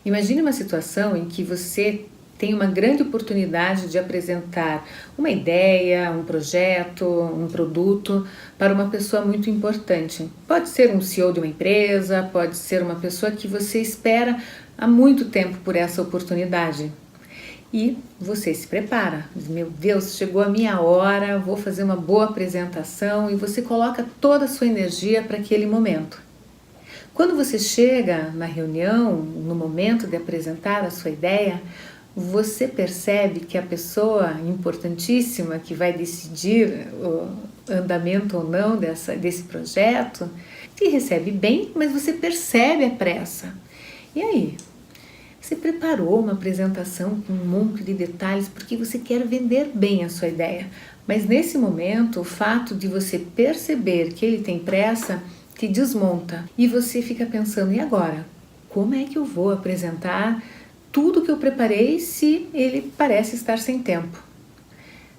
Imagine uma situação em que você tem uma grande oportunidade de apresentar uma ideia, um projeto, um produto para uma pessoa muito importante. Pode ser um CEO de uma empresa, pode ser uma pessoa que você espera há muito tempo por essa oportunidade. E você se prepara, diz, meu Deus, chegou a minha hora, vou fazer uma boa apresentação, e você coloca toda a sua energia para aquele momento. Quando você chega na reunião, no momento de apresentar a sua ideia, você percebe que a pessoa importantíssima que vai decidir o andamento ou não desse projeto te recebe bem, mas você percebe a pressa. E aí? Você preparou uma apresentação com um monte de detalhes porque você quer vender bem a sua ideia, mas nesse momento o fato de você perceber que ele tem pressa te desmonta e você fica pensando, e agora? Como é que eu vou apresentar tudo que eu preparei se ele parece estar sem tempo?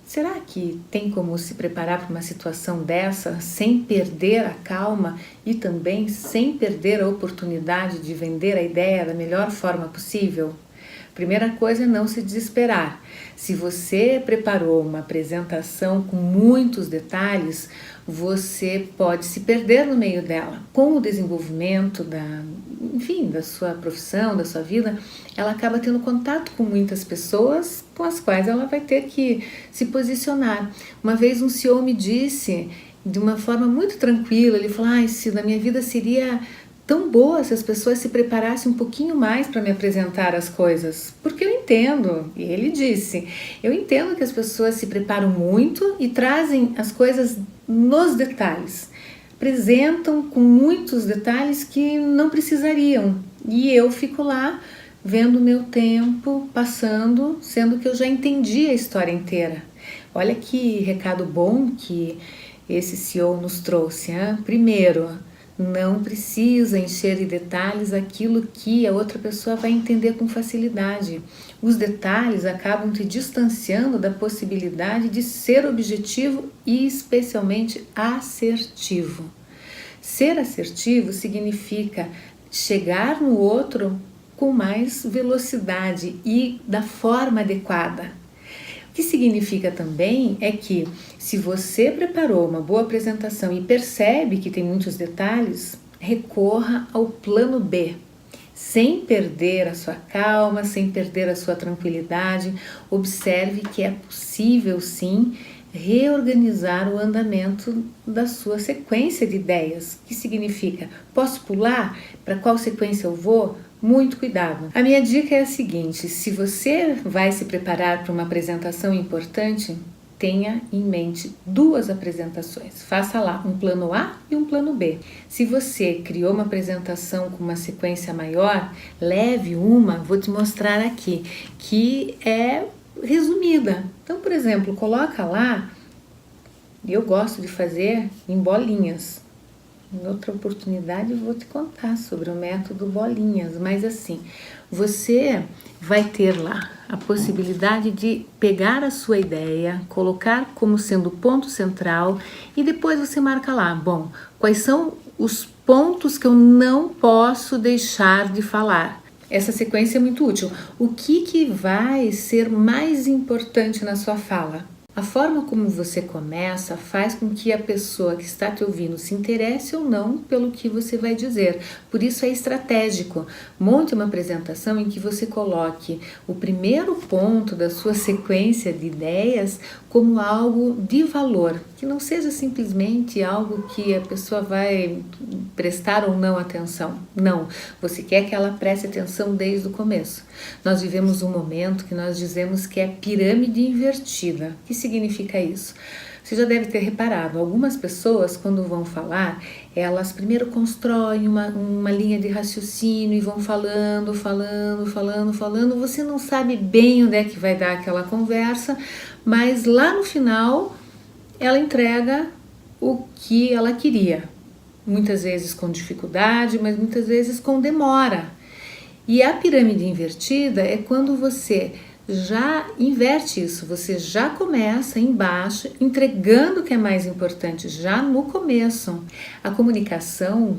Será que tem como se preparar para uma situação dessa sem perder a calma e também sem perder a oportunidade de vender a ideia da melhor forma possível? Primeira coisa é não se desesperar. Se você preparou uma apresentação com muitos detalhes, você pode se perder no meio dela. Com o desenvolvimento da sua profissão, da sua vida, ela acaba tendo contato com muitas pessoas com as quais ela vai ter que se posicionar. Uma vez um CEO me disse, de uma forma muito tranquila, ele falou, se na minha vida seria tão boa se as pessoas se preparassem um pouquinho mais para me apresentar as coisas, porque eu entendo, e ele disse, eu entendo que as pessoas se preparam muito e trazem as coisas nos detalhes, apresentam com muitos detalhes que não precisariam, e eu fico lá vendo o meu tempo passando, sendo que eu já entendi a história inteira. Olha que recado bom que esse CEO nos trouxe, hein? Primeiro, não precisa encher de detalhes aquilo que a outra pessoa vai entender com facilidade. Os detalhes acabam te distanciando da possibilidade de ser objetivo e especialmente assertivo. Ser assertivo significa chegar no outro com mais velocidade e da forma adequada. O que significa também é que se você preparou uma boa apresentação e percebe que tem muitos detalhes, recorra ao plano B, sem perder a sua calma, sem perder a sua tranquilidade. Observe que é possível sim reorganizar o andamento da sua sequência de ideias. O que significa? Posso pular? Para qual sequência eu vou? Muito cuidado. A minha dica é a seguinte, se você vai se preparar para uma apresentação importante, tenha em mente duas apresentações. Faça lá um plano A e um plano B. Se você criou uma apresentação com uma sequência maior, leve uma, vou te mostrar aqui, que é resumida. Então, por exemplo, coloca lá, eu gosto de fazer em bolinhas. Em outra oportunidade eu vou te contar sobre o método bolinhas, mas assim, você vai ter lá a possibilidade de pegar a sua ideia, colocar como sendo o ponto central e depois você marca lá, bom, quais são os pontos que eu não posso deixar de falar. Essa sequência é muito útil. O que vai ser mais importante na sua fala? A forma como você começa faz com que a pessoa que está te ouvindo se interesse ou não pelo que você vai dizer. Por isso é estratégico. Monte uma apresentação em que você coloque o primeiro ponto da sua sequência de ideias como algo de valor, que não seja simplesmente algo que a pessoa vai prestar ou não atenção. Não, você quer que ela preste atenção desde o começo. Nós vivemos um momento que nós dizemos que é pirâmide invertida. O que significa isso? Você já deve ter reparado, algumas pessoas quando vão falar, elas primeiro constroem uma linha de raciocínio e vão falando, você não sabe bem onde é que vai dar aquela conversa, mas lá no final ela entrega o que ela queria, muitas vezes com dificuldade, mas muitas vezes com demora. E a pirâmide invertida é quando você já inverte isso, você já começa embaixo, entregando o que é mais importante já no começo. A comunicação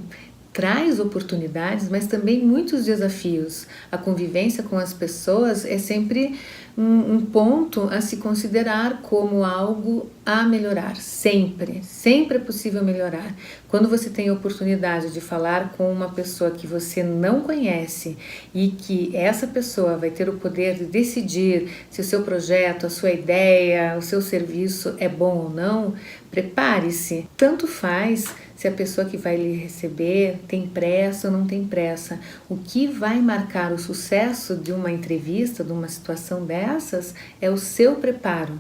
traz oportunidades, mas também muitos desafios. A convivência com as pessoas é sempre um ponto a se considerar como algo a melhorar, sempre, sempre é possível melhorar. Quando você tem a oportunidade de falar com uma pessoa que você não conhece e que essa pessoa vai ter o poder de decidir se o seu projeto, a sua ideia, o seu serviço é bom ou não, prepare-se. Tanto faz se a pessoa que vai lhe receber tem pressa ou não tem pressa. O que vai marcar o sucesso de uma entrevista, de uma situação dessas, é o seu preparo.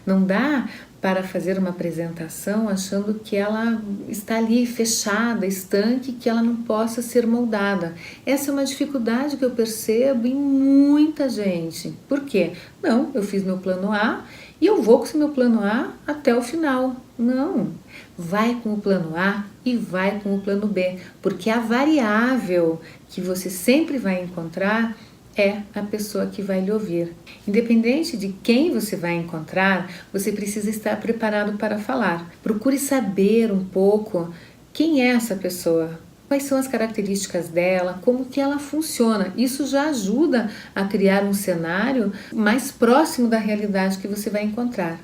Não dá para fazer uma apresentação achando que ela está ali fechada, estanque, que ela não possa ser moldada. Essa é uma dificuldade que eu percebo em muita gente. Por quê? Não, eu fiz meu plano A e eu vou com esse meu plano A até o final. Não, vai com o plano A e vai com o plano B, porque a variável que você sempre vai encontrar é a pessoa que vai lhe ouvir. Independente de quem você vai encontrar, você precisa estar preparado para falar. Procure saber um pouco quem é essa pessoa, quais são as características dela, como que ela funciona. Isso já ajuda a criar um cenário mais próximo da realidade que você vai encontrar.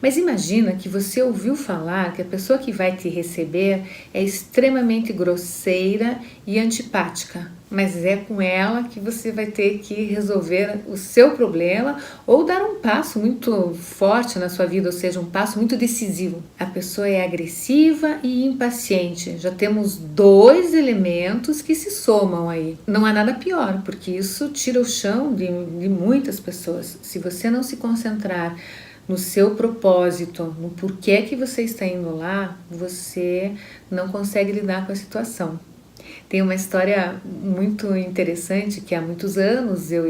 Mas imagina que você ouviu falar que a pessoa que vai te receber é extremamente grosseira e antipática, mas é com ela que você vai ter que resolver o seu problema ou dar um passo muito forte na sua vida, ou seja, um passo muito decisivo. A pessoa é agressiva e impaciente. Já temos dois elementos que se somam aí. Não há nada pior, porque isso tira o chão de muitas pessoas. Se você não se concentrar no seu propósito, no porquê que você está indo lá, você não consegue lidar com a situação. Tem uma história muito interessante que há muitos anos eu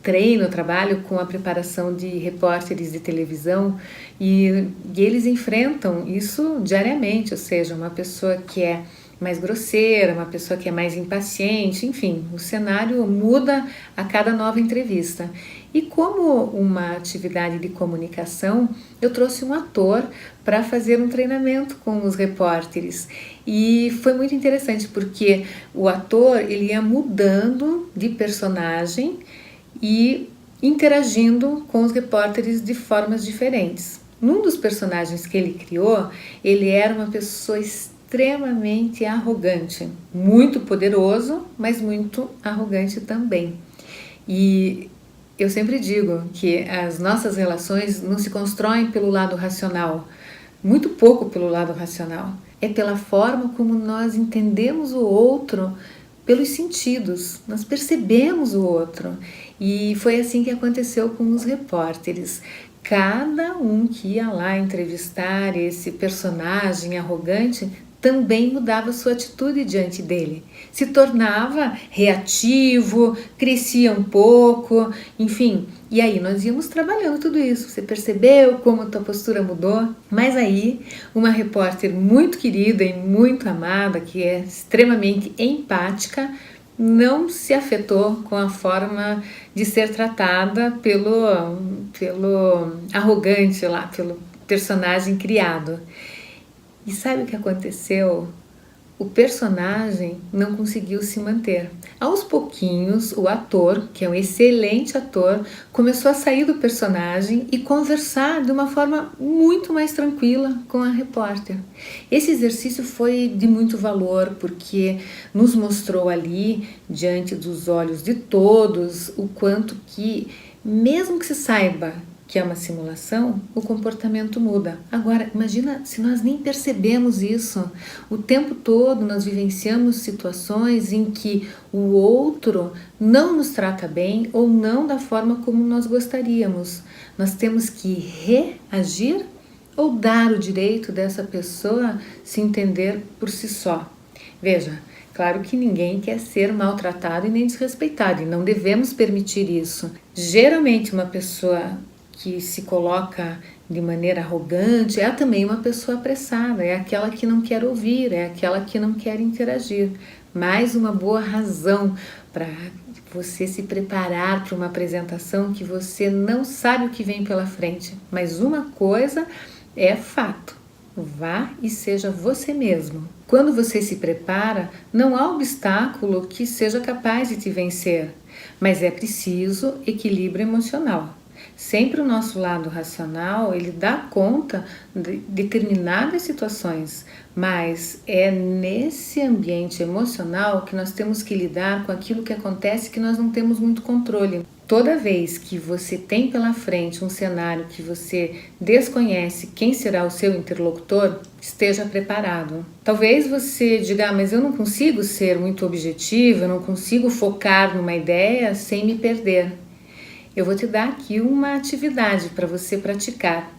treino, eu trabalho com a preparação de repórteres de televisão e eles enfrentam isso diariamente, ou seja, uma pessoa que é mais grosseira, uma pessoa que é mais impaciente, enfim, o cenário muda a cada nova entrevista. E como uma atividade de comunicação, eu trouxe um ator para fazer um treinamento com os repórteres. E foi muito interessante porque o ator ele ia mudando de personagem e interagindo com os repórteres de formas diferentes. Num dos personagens que ele criou, ele era uma pessoa extremamente arrogante, muito poderoso, mas muito arrogante também. E eu sempre digo que as nossas relações não se constroem pelo lado racional, muito pouco pelo lado racional. É pela forma como nós entendemos o outro, pelos sentidos, nós percebemos o outro. E foi assim que aconteceu com os repórteres. Cada um que ia lá entrevistar esse personagem arrogante também mudava sua atitude diante dele. Se tornava reativo, crescia um pouco, enfim. E aí nós íamos trabalhando tudo isso. Você percebeu como a tua postura mudou? Mas aí, uma repórter muito querida e muito amada, que é extremamente empática, não se afetou com a forma de ser tratada pelo arrogante lá, pelo personagem criado. E sabe o que aconteceu? O personagem não conseguiu se manter. Aos pouquinhos, o ator, que é um excelente ator, começou a sair do personagem e conversar de uma forma muito mais tranquila com a repórter. Esse exercício foi de muito valor porque nos mostrou ali, diante dos olhos de todos, o quanto que, mesmo que se saiba que é uma simulação, o comportamento muda. Agora, imagina se nós nem percebemos isso. O tempo todo nós vivenciamos situações em que o outro não nos trata bem ou não da forma como nós gostaríamos. Nós temos que reagir ou dar o direito dessa pessoa se entender por si só. Veja, claro que ninguém quer ser maltratado e nem desrespeitado, e não devemos permitir isso. Geralmente uma pessoa que se coloca de maneira arrogante é também uma pessoa apressada, é aquela que não quer ouvir, é aquela que não quer interagir. Mais uma boa razão para você se preparar para uma apresentação que você não sabe o que vem pela frente. Mas uma coisa é fato: vá e seja você mesmo. Quando você se prepara, não há obstáculo que seja capaz de te vencer, mas é preciso equilíbrio emocional. Sempre o nosso lado racional, ele dá conta de determinadas situações, mas é nesse ambiente emocional que nós temos que lidar com aquilo que acontece que nós não temos muito controle. Toda vez que você tem pela frente um cenário que você desconhece quem será o seu interlocutor, esteja preparado. Talvez você diga, mas eu não consigo ser muito objetivo, eu não consigo focar numa ideia sem me perder. Eu vou te dar aqui uma atividade para você praticar.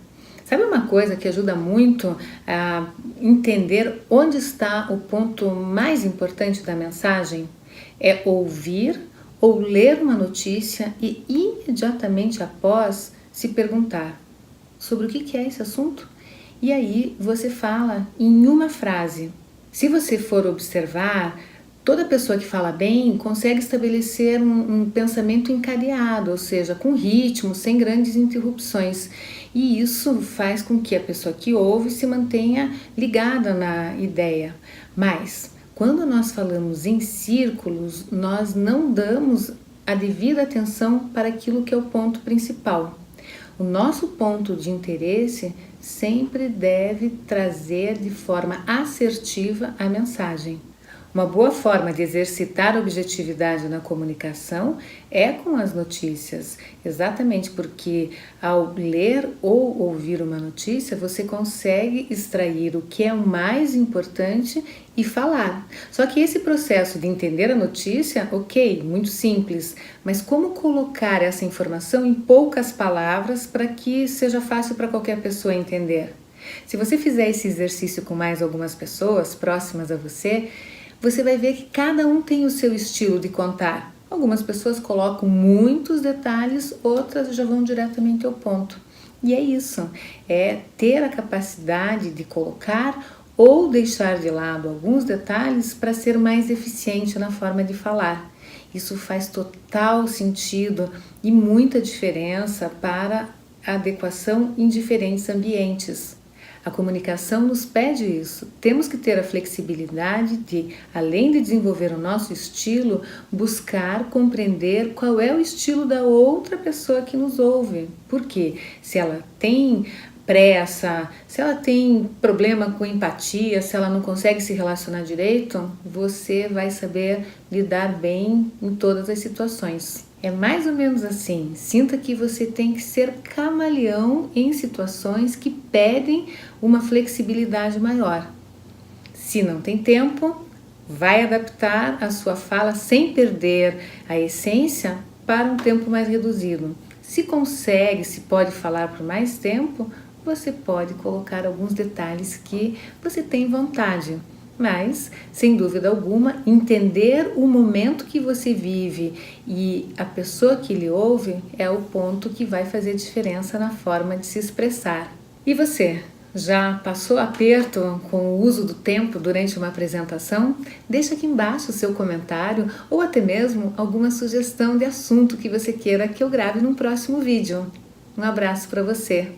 Sabe uma coisa que ajuda muito a entender onde está o ponto mais importante da mensagem? É ouvir ou ler uma notícia e imediatamente após se perguntar sobre o que é esse assunto? E aí você fala em uma frase. Se você for observar, toda pessoa que fala bem consegue estabelecer um pensamento encadeado, ou seja, com ritmo, sem grandes interrupções. E isso faz com que a pessoa que ouve se mantenha ligada na ideia. Mas, quando nós falamos em círculos, nós não damos a devida atenção para aquilo que é o ponto principal. O nosso ponto de interesse sempre deve trazer de forma assertiva a mensagem. Uma boa forma de exercitar a objetividade na comunicação é com as notícias, exatamente porque ao ler ou ouvir uma notícia você consegue extrair o que é o mais importante e falar. Só que esse processo de entender a notícia, ok, muito simples, mas como colocar essa informação em poucas palavras para que seja fácil para qualquer pessoa entender? Se você fizer esse exercício com mais algumas pessoas próximas a você, você vai ver que cada um tem o seu estilo de contar. Algumas pessoas colocam muitos detalhes, outras já vão diretamente ao ponto. E é isso, é ter a capacidade de colocar ou deixar de lado alguns detalhes para ser mais eficiente na forma de falar. Isso faz total sentido e muita diferença para a adequação em diferentes ambientes. A comunicação nos pede isso. Temos que ter a flexibilidade de, além de desenvolver o nosso estilo, buscar compreender qual é o estilo da outra pessoa que nos ouve. Por quê? Se ela tem pressa, se ela tem problema com empatia, se ela não consegue se relacionar direito, você vai saber lidar bem em todas as situações. É mais ou menos assim. Sinta que você tem que ser camaleão em situações que pedem uma flexibilidade maior. Se não tem tempo, vai adaptar a sua fala sem perder a essência para um tempo mais reduzido. Se consegue, se pode falar por mais tempo, você pode colocar alguns detalhes que você tem vontade. Mas, sem dúvida alguma, entender o momento que você vive e a pessoa que lhe ouve é o ponto que vai fazer diferença na forma de se expressar. E você, já passou aperto com o uso do tempo durante uma apresentação? Deixa aqui embaixo o seu comentário ou até mesmo alguma sugestão de assunto que você queira que eu grave num próximo vídeo. Um abraço para você!